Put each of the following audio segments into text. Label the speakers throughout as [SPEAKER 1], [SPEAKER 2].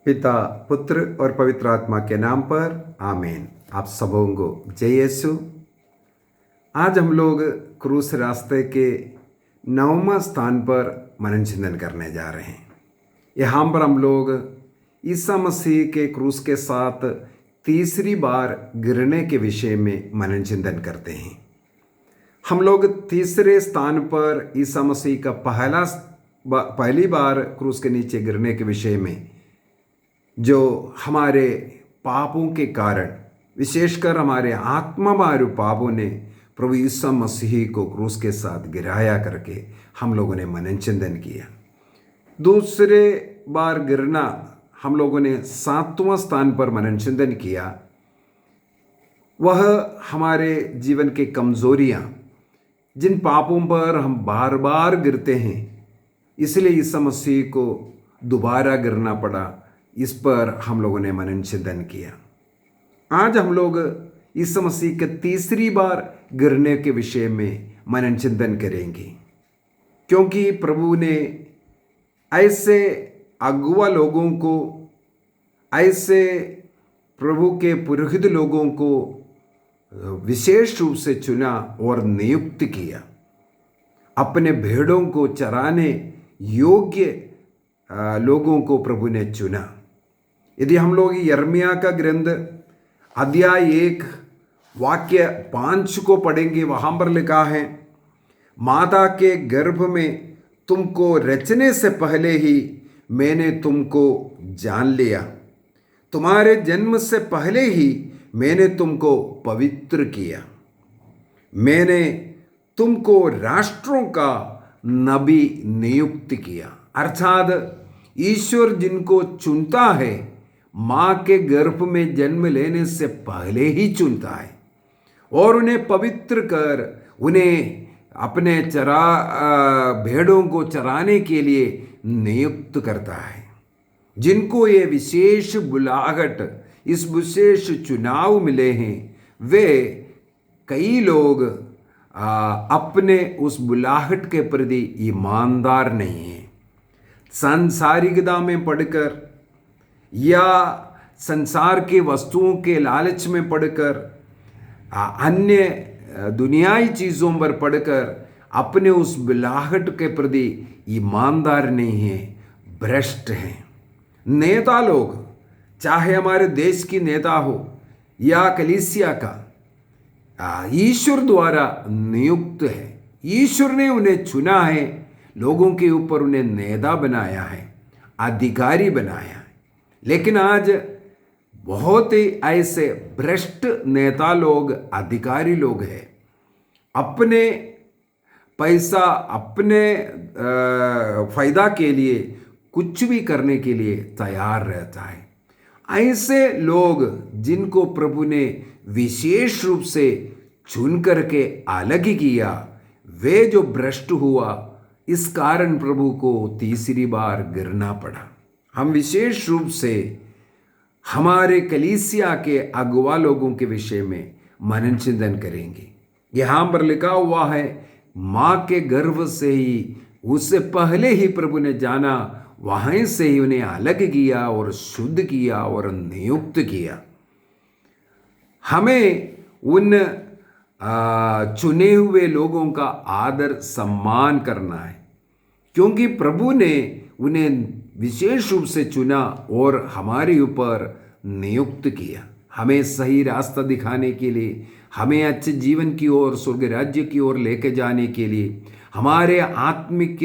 [SPEAKER 1] पिता, पुत्र और पवित्र आत्मा के नाम पर आमीन। आप सबों को जय यीशु। आज हम लोग क्रूस रास्ते के 9वां स्थान पर मनन चिंतन करने जा रहे हैं। यहाँ पर हम लोग ईसा मसीह के क्रूस के साथ तीसरी बार गिरने के विषय में मनन चिंतन करते हैं। हम लोग तीसरे स्थान पर ईसा मसीह का पहली बार क्रूस के नीचे गिरने के विषय में, जो हमारे पापों के कारण, विशेषकर हमारे आत्मामारू पापों ने प्रभु यीशु मसीह को क्रूस के साथ गिराया करके हम लोगों ने मनन चिंतन किया। दूसरे बार गिरना हम लोगों ने 7वां स्थान पर मनन चिंतन किया। वह हमारे जीवन के कमजोरियां, जिन पापों पर हम बार बार गिरते हैं, इसलिए यीशु मसीह को दोबारा गिरना पड़ा, इस पर हम लोगों ने मनन चिंतन किया। आज हम लोग यीशु मसीह के तीसरी बार गिरने के विषय में मनन चिंतन करेंगे, क्योंकि प्रभु ने ऐसे अगुआ लोगों को, ऐसे प्रभु के पुरोहित लोगों को विशेष रूप से चुना और नियुक्त किया। अपने भेड़ों को चराने योग्य लोगों को प्रभु ने चुना। यदि हम लोग यिर्मयाह का ग्रंथ अध्याय 1 वाक्य 5 को पढ़ेंगे, वहाँ पर लिखा है, माता के गर्भ में तुमको रचने से पहले ही मैंने तुमको जान लिया, तुम्हारे जन्म से पहले ही मैंने तुमको पवित्र किया, मैंने तुमको राष्ट्रों का नबी नियुक्त किया। अर्थात ईश्वर जिनको चुनता है, माँ के गर्भ में जन्म लेने से पहले ही चुनता है और उन्हें पवित्र कर उन्हें अपने भेड़ों को चराने के लिए नियुक्त करता है। जिनको ये विशेष बुलाहट, इस विशेष चुनाव मिले हैं, वे कई लोग अपने उस बुलाहट के प्रति ईमानदार नहीं हैं। सांसारिकता में पढ़कर या संसार के वस्तुओं के लालच में पढ़कर, अन्य दुनियाई चीज़ों पर पढ़कर अपने उस बुलाहट के प्रति ईमानदार नहीं हैं, भ्रष्ट हैं। नेता लोग, चाहे हमारे देश की नेता हो या कलीसिया का, ईश्वर द्वारा नियुक्त है। ईश्वर ने उन्हें चुना है, लोगों के ऊपर उन्हें नेता बनाया है, अधिकारी बनाया है। लेकिन आज बहुत ही ऐसे भ्रष्ट नेता लोग, अधिकारी लोग हैं, अपने पैसा, अपने फायदा के लिए कुछ भी करने के लिए तैयार रहता है। ऐसे लोग जिनको प्रभु ने विशेष रूप से चुन करके अलग किया, वे जो भ्रष्ट हुआ, इस कारण प्रभु को तीसरी बार गिरना पड़ा। हम विशेष रूप से हमारे कलीसिया के अगुआ लोगों के विषय में मनन चिंतन करेंगे। यहाँ पर लिखा हुआ है, माँ के गर्भ से ही, उससे पहले ही प्रभु ने जाना, वहीं से ही उन्हें अलग किया और शुद्ध किया और नियुक्त किया। हमें उन चुने हुए लोगों का आदर सम्मान करना है, क्योंकि प्रभु ने उन्हें विशेष रूप से चुना और हमारे ऊपर नियुक्त किया। हमें सही रास्ता दिखाने के लिए, हमें अच्छे जीवन की ओर, स्वर्ग राज्य की ओर लेके जाने के लिए, हमारे आत्मिक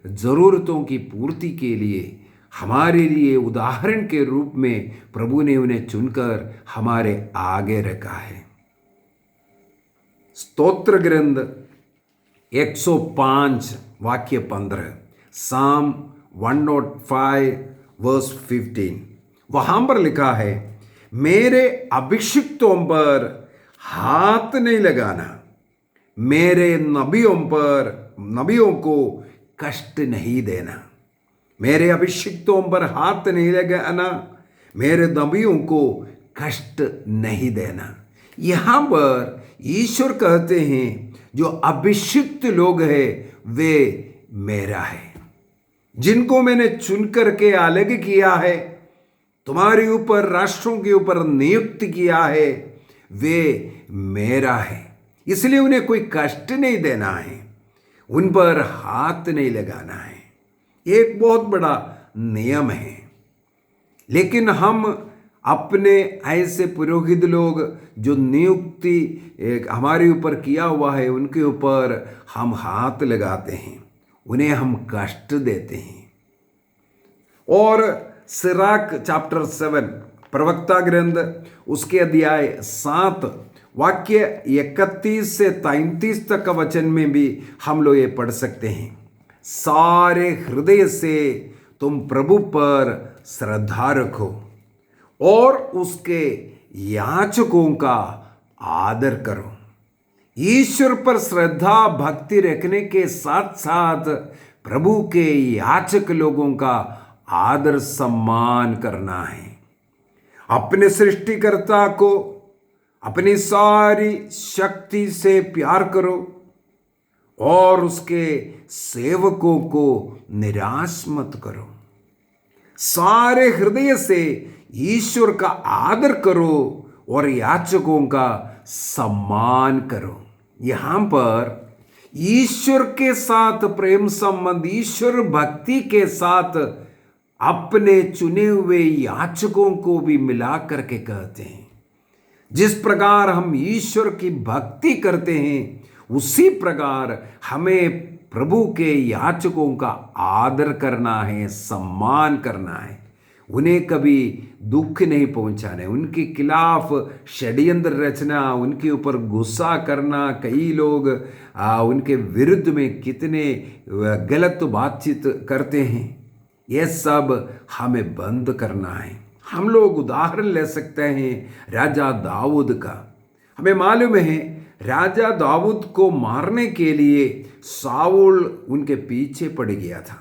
[SPEAKER 1] ज़रूरतों की पूर्ति के लिए, हमारे लिए उदाहरण के रूप में प्रभु ने उन्हें चुनकर हमारे आगे रखा है। स्तोत्र ग्रंथ 105 वाक्य 15, साम 105 वर्स 15, वहाँ पर लिखा है, मेरे अभिषिक्तों पर हाथ नहीं लगाना, मेरे नबियों को कष्ट नहीं देना। मेरे अभिषिक्तों पर हाथ नहीं लगाना, मेरे नबियों को कष्ट नहीं देना। यहाँ पर ईश्वर कहते हैं, जो अभिषिक्त लोग हैं वे मेरा है, जिनको मैंने चुन करके अलग किया है, तुम्हारे ऊपर, राष्ट्रों के ऊपर नियुक्त किया है, वे मेरा है। इसलिए उन्हें कोई कष्ट नहीं देना है, उन पर हाथ नहीं लगाना है। एक बहुत बड़ा नियम है। लेकिन हम अपने ऐसे पुरोहित लोग जो नियुक्ति हमारे ऊपर किया हुआ है, उनके ऊपर हम हाथ लगाते हैं, उन्हें हम कष्ट देते हैं। और सिराक चैप्टर 7, प्रवक्ता ग्रंथ, उसके अध्याय 7 वाक्य 31 से 33 तक का वचन में भी हम लोग ये पढ़ सकते हैं। सारे हृदय से तुम प्रभु पर श्रद्धा रखो और उसके याचकों का आदर करो। ईश्वर पर श्रद्धा भक्ति रखने के साथ साथ प्रभु के याचक लोगों का आदर सम्मान करना है। अपने सृष्टिकर्ता को अपनी सारी शक्ति से प्यार करो और उसके सेवकों को निराश मत करो। सारे हृदय से ईश्वर का आदर करो और याचकों का सम्मान करो। यहां पर ईश्वर के साथ प्रेम संबंध, ईश्वर भक्ति के साथ अपने चुने हुए याचकों को भी मिला करके कहते हैं। जिस प्रकार हम ईश्वर की भक्ति करते हैं, उसी प्रकार हमें प्रभु के याचकों का आदर करना है, सम्मान करना है। उन्हें कभी दुख नहीं पहुंचाना है, उनके खिलाफ षड्यंत्र रचना, उनके ऊपर गुस्सा करना, कई लोग उनके विरुद्ध में कितने गलत बातचीत करते हैं, यह सब हमें बंद करना है। हम लोग उदाहरण ले सकते हैं राजा दाऊद का। हमें मालूम है राजा दाऊद को मारने के लिए साउल उनके पीछे पड़ गया था।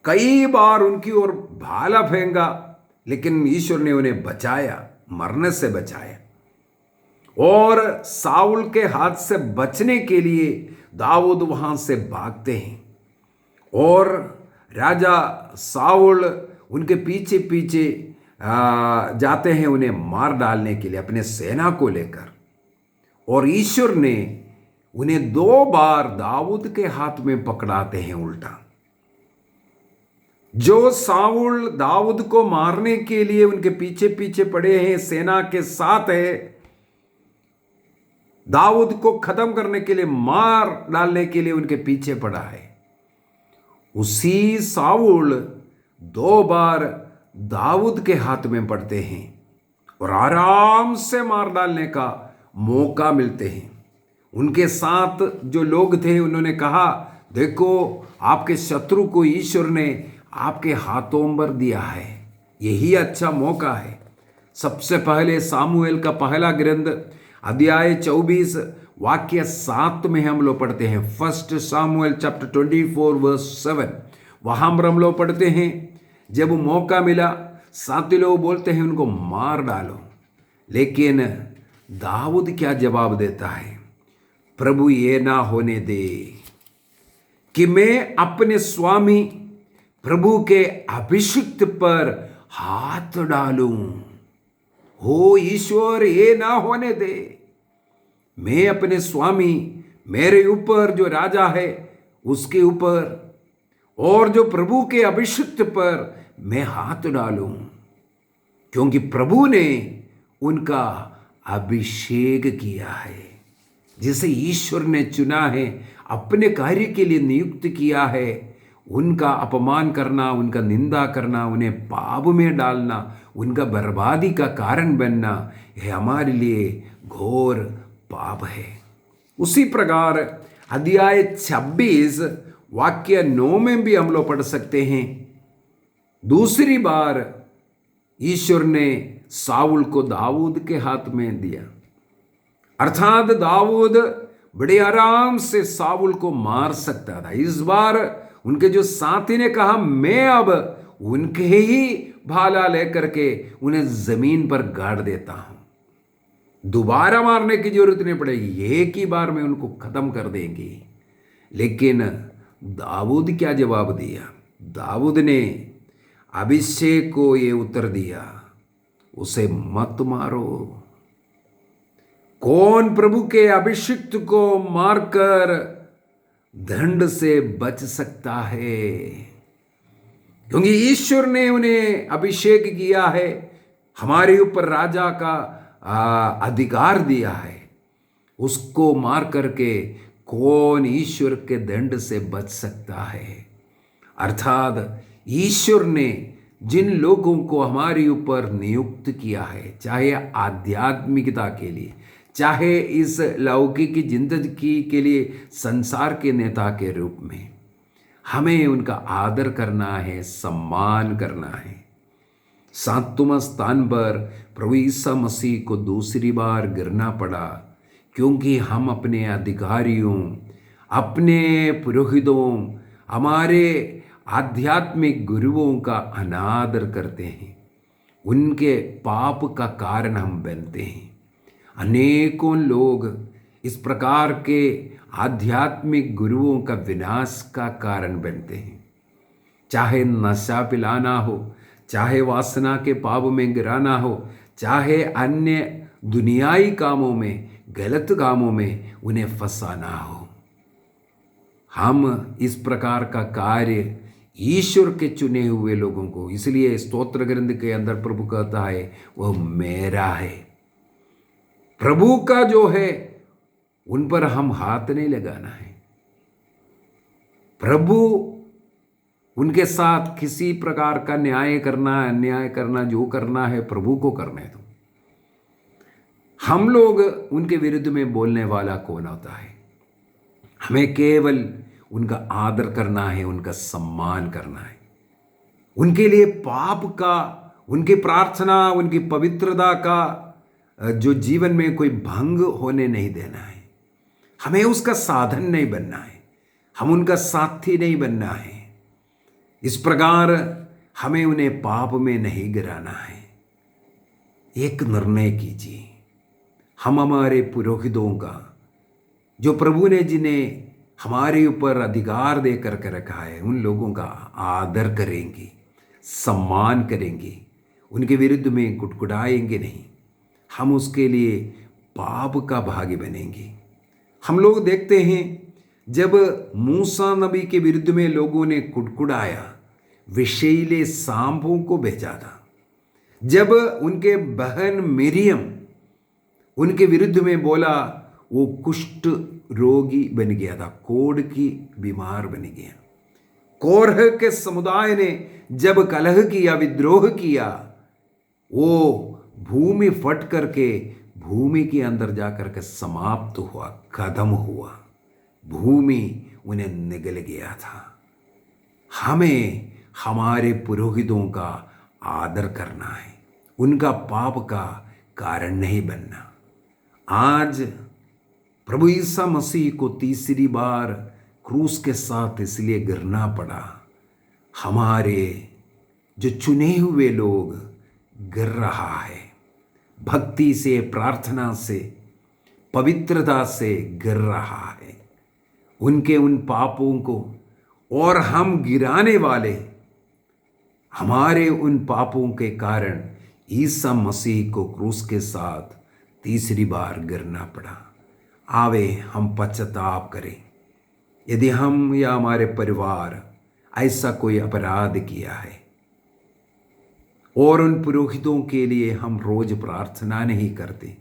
[SPEAKER 1] कई बार उनकी ओर भाला फेंका, लेकिन ईश्वर ने उन्हें बचाया, मरने से बचाया। और साउल के हाथ से बचने के लिए दाऊद वहां से भागते हैं और राजा साउल उनके पीछे पीछे जाते हैं उन्हें मार डालने के लिए अपने सेना को लेकर। और ईश्वर ने उन्हें 2 बार दाऊद के हाथ में पकड़ाते हैं उल्टा। जो साउल दाऊद को मारने के लिए उनके पीछे पीछे पड़े हैं, सेना के साथ है, दाऊद को खत्म करने के लिए, मार डालने के लिए उनके पीछे पड़ा है, उसी साउल 2 बार दाऊद के हाथ में पड़ते हैं और आराम से मार डालने का मौका मिलते हैं। उनके साथ जो लोग थे उन्होंने कहा, देखो आपके शत्रु को ईश्वर ने आपके हाथों पर दिया है, यही अच्छा मौका है। सबसे पहले सामुएल का पहला ग्रंथ अध्याय 24 वाक्य 7 में हम लोग पढ़ते हैं। 1 सामुएल चैप्टर 24 वर्स 7, वहां पर हम लोग पढ़ते हैं, जब मौका मिला साथी लोग बोलते हैं उनको मार डालो, लेकिन दाऊद क्या जवाब देता है, प्रभु ये ना होने दे कि मैं अपने स्वामी प्रभु के अभिषिक्त पर हाथ डालूं। हो ईश्वर, ये ना होने दे, मैं अपने स्वामी, मेरे ऊपर जो राजा है उसके ऊपर और जो प्रभु के अभिषिक्त पर मैं हाथ डालूं, क्योंकि प्रभु ने उनका अभिषेक किया है। जिसे ईश्वर ने चुना है, अपने कार्य के लिए नियुक्त किया है, उनका अपमान करना, उनका निंदा करना, उन्हें पाप में डालना, उनका बर्बादी का कारण बनना, यह हमारे लिए घोर पाप है। उसी प्रकार अध्याय 26 वाक्य 9 में भी हम लोग पढ़ सकते हैं, दूसरी बार ईश्वर ने साउल को दाऊद के हाथ में दिया, अर्थात दाऊद बड़े आराम से साउल को मार सकता था। इस बार उनके जो साथी ने कहा, मैं अब उनके ही भाला लेकर के उन्हें जमीन पर गाड़ देता हूं, दोबारा मारने की जरूरत नहीं पड़ेगी, एक ही बार में उनको खत्म कर देंगे। लेकिन दाऊद क्या जवाब दिया? दाऊद ने अभिषेक को ये उत्तर दिया, उसे मत मारो। कौन प्रभु के अभिषिक्त को मारकर दंड से बच सकता है? क्योंकि ईश्वर ने उन्हें अभिषेक किया है, हमारे ऊपर राजा का अधिकार दिया है। उसको मार करके कौन ईश्वर के दंड से बच सकता है? अर्थात ईश्वर ने जिन लोगों को हमारे ऊपर नियुक्त किया है, चाहे आध्यात्मिकता के लिए, चाहे इस लौकिक जिंदगी के लिए संसार के नेता के रूप में, हमें उनका आदर करना है, सम्मान करना है। 7वें स्थान पर प्रभु ईसा मसीह को दूसरी बार गिरना पड़ा, क्योंकि हम अपने अधिकारियों, अपने पुरोहितों, हमारे आध्यात्मिक गुरुओं का अनादर करते हैं। उनके पाप का कारण हम बनते हैं। अनेकों लोग इस प्रकार के आध्यात्मिक गुरुओं का विनाश का कारण बनते हैं। चाहे नशा पिलाना हो, चाहे वासना के पाप में गिराना हो, चाहे अन्य दुनियाई कामों में, गलत कामों में उन्हें फंसाना हो, हम इस प्रकार का कार्य ईश्वर के चुने हुए लोगों को, इसलिए स्तोत्र ग्रंथ के अंदर प्रभु कहता है वह मेरा है। प्रभु का जो है उन पर हम हाथ नहीं लगाना है। प्रभु उनके साथ किसी प्रकार का न्याय करना, अन्याय करना, जो करना है प्रभु को करने दो। हम लोग उनके विरुद्ध में बोलने वाला कौन होता है? हमें केवल उनका आदर करना है, उनका सम्मान करना है। उनके लिए पाप का, उनकी प्रार्थना, उनकी पवित्रता का जो जीवन में कोई भंग होने नहीं देना है। हमें उसका साधन नहीं बनना है, हम उनका साथी नहीं बनना है। इस प्रकार हमें उन्हें पाप में नहीं गिराना है। एक निर्णय कीजिए, हम हमारे पुरोहितों का, जो प्रभु ने जिन्हें हमारे ऊपर अधिकार दे करके रखा है, उन लोगों का आदर करेंगे, सम्मान करेंगे, उनके विरुद्ध में कुटकुटाएंगे नहीं। हम उसके लिए पाप का भागी बनेंगे। हम लोग देखते हैं जब मूसा नबी के विरुद्ध में लोगों ने कुटकुटाया, विषैले सांपों को भेजा था। जब उनके बहन मिरियम उनके विरुद्ध में बोला, वो कुष्ठ रोगी बन गया था, कोढ़ की बीमार बन गया। कोरह के समुदाय ने जब कलह किया, विद्रोह किया, वो भूमि फट करके भूमि के अंदर जाकर के समाप्त हुआ, खत्म हुआ। भूमि उन्हें निगल गया था। हमें हमारे पुरोहितों का आदर करना है, उनका पाप का कारण नहीं बनना। आज प्रभु ईसा मसीह को तीसरी बार क्रूस के साथ इसलिए गिरना पड़ा। हमारे जो चुने हुए लोग गिर रहा है, भक्ति से, प्रार्थना से, पवित्रता से गिर रहा है। उनके उन पापों को, और हम गिराने वाले, हमारे उन पापों के कारण ईसा मसीह को क्रूस के साथ तीसरी बार गिरना पड़ा। आवे हम पश्चाताप करें। यदि हम या हमारे परिवार ऐसा कोई अपराध किया है और उन पुरोहितों के लिए हम रोज प्रार्थना नहीं करते,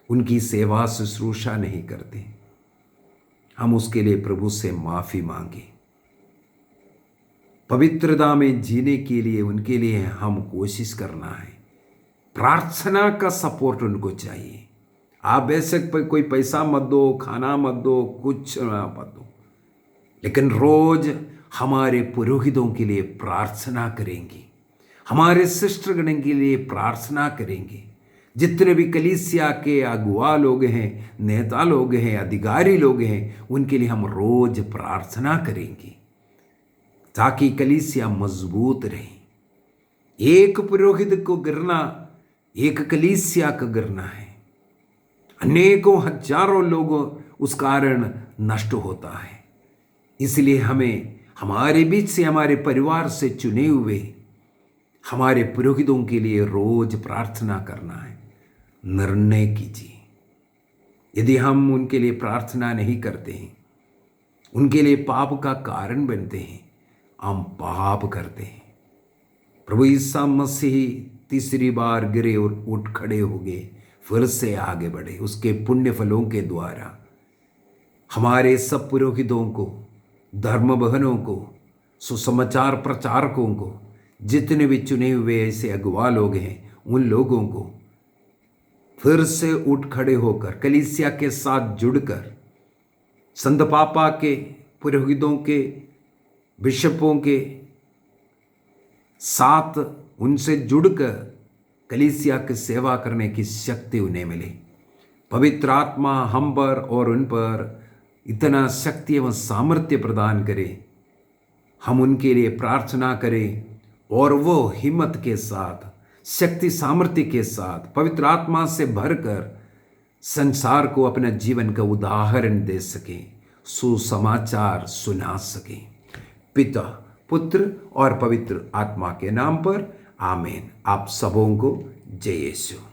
[SPEAKER 1] उनकी सेवा शुश्रूषा नहीं करते, हम उसके लिए प्रभु से माफ़ी मांगे। पवित्रता में जीने के लिए उनके लिए हम कोशिश करना है। प्रार्थना का सपोर्ट उनको चाहिए। आप बेशक कोई पैसा मत दो, खाना मत दो, कुछ मत दो, लेकिन रोज हमारे पुरोहितों के लिए प्रार्थना करेंगे, हमारे शिष्टगण के लिए प्रार्थना करेंगे। जितने भी कलीसिया के अगुआ लोग हैं, नेता लोग हैं, अधिकारी लोग हैं, उनके लिए हम रोज प्रार्थना करेंगे ताकि कलीसिया मजबूत रहे। एक पुरोहित को गिरना एक कलीसिया का गिरना है। अनेकों हजारों लोग उस कारण नष्ट होता है। इसलिए हमें हमारे बीच से, हमारे परिवार से चुने हुए हमारे पुरोहितों के लिए रोज प्रार्थना करना है। निर्णय कीजिए। यदि हम उनके लिए प्रार्थना नहीं करते हैं, उनके लिए पाप का कारण बनते हैं, हम पाप करते हैं। प्रभु ईसा मसीह तीसरी बार गिरे और उठ खड़े हो गए, फिर से आगे बढ़े। उसके पुण्य फलों के द्वारा हमारे सब पुरोहितों को, धर्म बहनों को, सुसमाचार प्रचारकों को, जितने भी चुने हुए ऐसे अगुवा लोग हैं, उन लोगों को फिर से उठ खड़े होकर कलीसिया के साथ जुड़कर, संत पापा के, पुरोहितों के, बिशपों के साथ उनसे जुड़कर कलीसिया की सेवा करने की शक्ति उन्हें मिले। पवित्र आत्मा हम पर और उन पर इतना शक्ति एवं सामर्थ्य प्रदान करे। हम उनके लिए प्रार्थना करें और वो हिम्मत के साथ, शक्ति सामर्थ्य के साथ, पवित्र आत्मा से भरकर संसार को अपना जीवन का उदाहरण दे सके, सुसमाचार सुना सके। पिता, पुत्र और पवित्र आत्मा के नाम पर आमीन। आप सबों को जय यीशु।